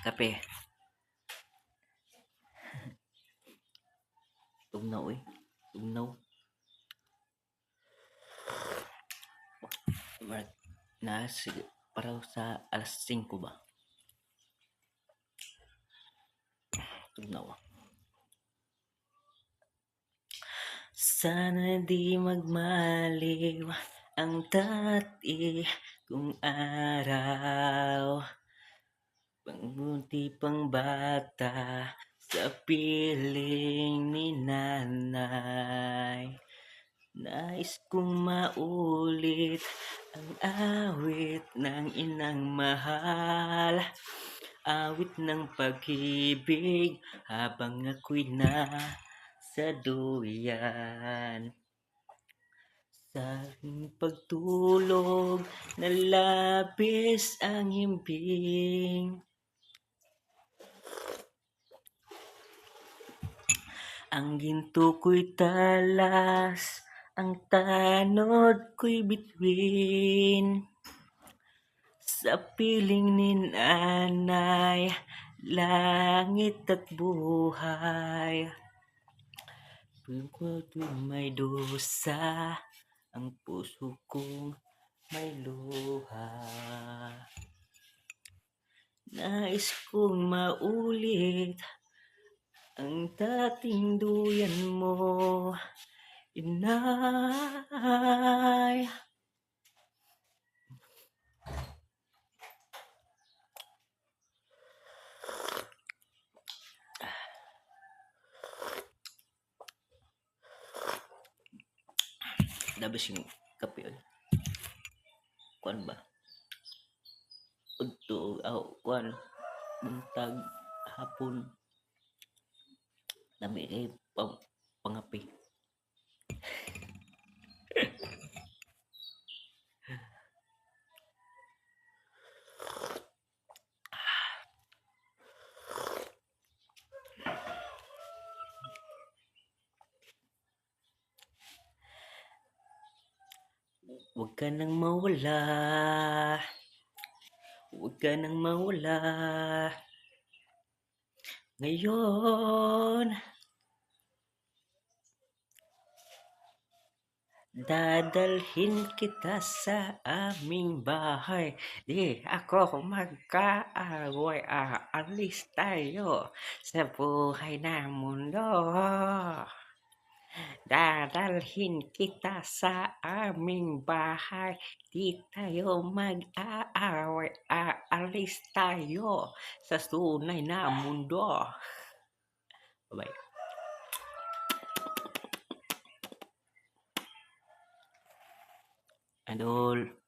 Kape. Tugnaw eh. Tugnaw. Sige. Para sa alas 5 ba? Tugnaw. Sana di magmaliw ang dati kong araw. Pangmunti pang bata sa piling ni nanay. Nais kong maulit ang awit ng inang mahal. Awit ng pag-ibig habang ako'y nasa duyan. Sa pagtulog na labis ang himbing. Ang ginto ko'y talas, ang tanod ko'y bituin. Sa piling ni nanay, langit at buhay. Pagkatu'y may dusa, ang puso kong may luha. Nais kong maulit ang dating duyan mo, inay. Dabis yung kape. Kuan ba? Udto, kuan. Buntag, hapon. Dami kay pangapi. Huwag ka nang mawala. Huwag ka nang mawala. Ngayon, dadalhin kita sa aming bahay. Di ako magkaaway. Aalis tayo sa buhay na mundo. Dadalhin kita sa aming bahay. Di tayo mag-aaway. Aalis tayo sa tunay na mundo. Bye-bye. Idol.